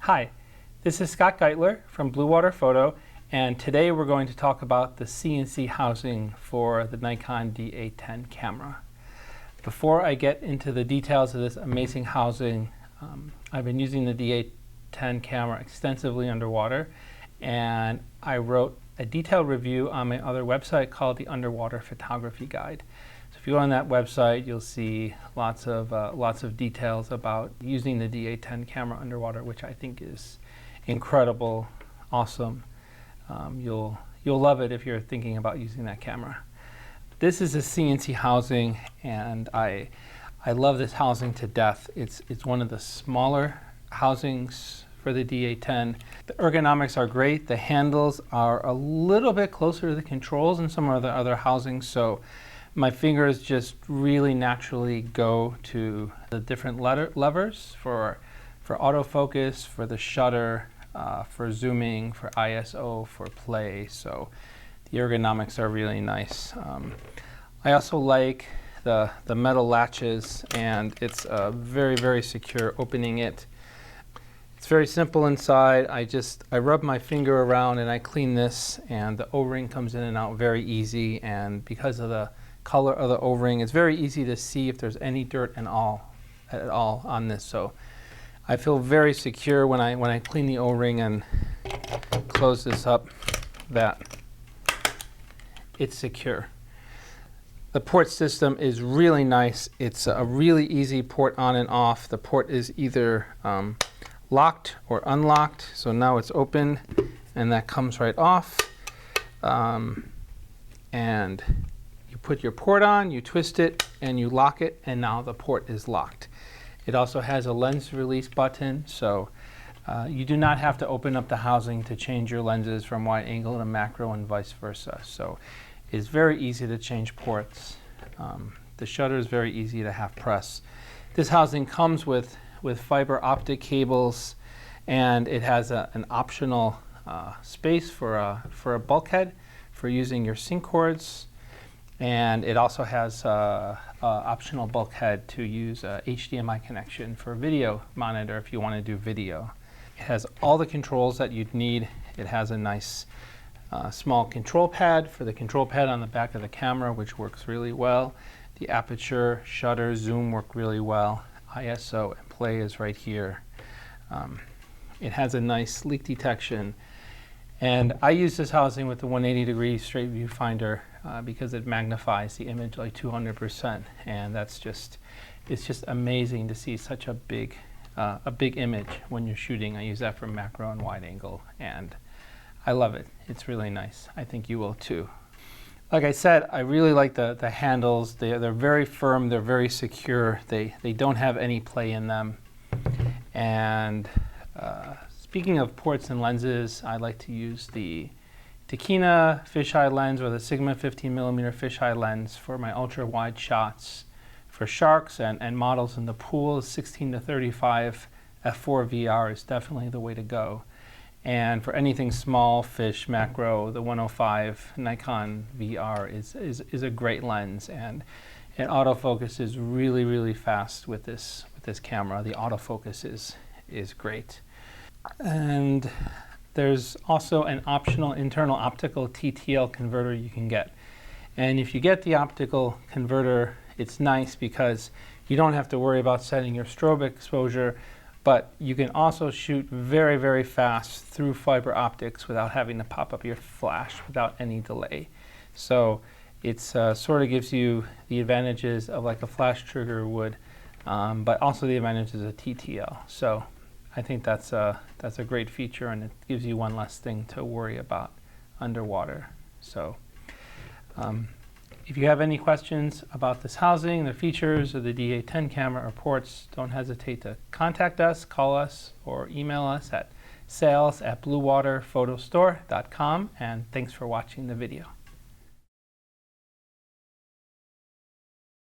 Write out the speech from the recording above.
Hi, this is Scott Geitler from Bluewater Photo, and today we're going to talk about the Cnc housing for the Nikon D810 camera. Before I get into the details of this amazing housing, I've been using the D810 camera extensively underwater, and I wrote a detailed review on my other website called the Underwater Photography Guide. So if you go on that website, you'll see lots of details about using the D810 camera underwater, which I think is incredible, awesome. You'll love it if you're thinking about using that camera. This is a Cnc housing, and I love this housing to death. It's one of the smaller housings for the D810. The ergonomics are great. The handles are a little bit closer to the controls than some of the other housings, so my fingers just really naturally go to the different levers for autofocus, for the shutter, for zooming, for ISO, for play. So the ergonomics are really nice. I also like the metal latches, and it's very, very secure opening it. It's very simple inside. I rub my finger around and I clean this, and the O-ring comes in and out very easy, and because of the color of the O-ring, it's very easy to see if there's any dirt at all on this. So I feel very secure when I clean the O-ring and close this up that it's secure. The port system is really nice. It's a really easy port on and off. The port is either locked or unlocked. So now it's open, and that comes right off. And you put your port on, you twist it, and you lock it, and now the port is locked. It also has a lens release button, so you do not have to open up the housing to change your lenses from wide angle to macro and vice versa. So it's very easy to change ports. The shutter is very easy to have press. This housing comes with fiber optic cables, and it has an optional space for a bulkhead for using your sync cords. And it also has an optional bulkhead to use a HDMI connection for video monitor if you want to do video. It has all the controls that you'd need. It has a nice small control pad for the control pad on the back of the camera, which works really well. The aperture, shutter, zoom work really well. ISO and play is right here. It has a nice leak detection. And I use this housing with the 180-degree straight viewfinder because it magnifies the image like 200%, and it's just amazing to see such a big image when you're shooting. I use that for macro and wide angle, and I love it. It's really nice. I think you will too. Like I said, I really like the handles. They're very firm. They're very secure. They don't have any play in them. And speaking of ports and lenses, I like to use the Nikon Fisheye Lens or the Sigma 15mm fisheye lens for my ultra wide shots. For sharks and models in the pool, 16 to 35 f4 VR is definitely the way to go. And for anything small, fish, macro, the 105 Nikon VR is a great lens, and it autofocuses really, really fast with this camera. The autofocus is great. And there's also an optional internal optical TTL converter you can get. And if you get the optical converter, it's nice because you don't have to worry about setting your strobe exposure, but you can also shoot very, very fast through fiber optics without having to pop up your flash without any delay. So it sort of gives you the advantages of like a flash trigger would, but also the advantages of TTL. So I think that's a great feature, and it gives you one less thing to worry about underwater. So if you have any questions about this housing, the features of the D810 camera or ports, don't hesitate to contact us, call us, or email us at sales@bluewaterphotostore.com, and thanks for watching the video.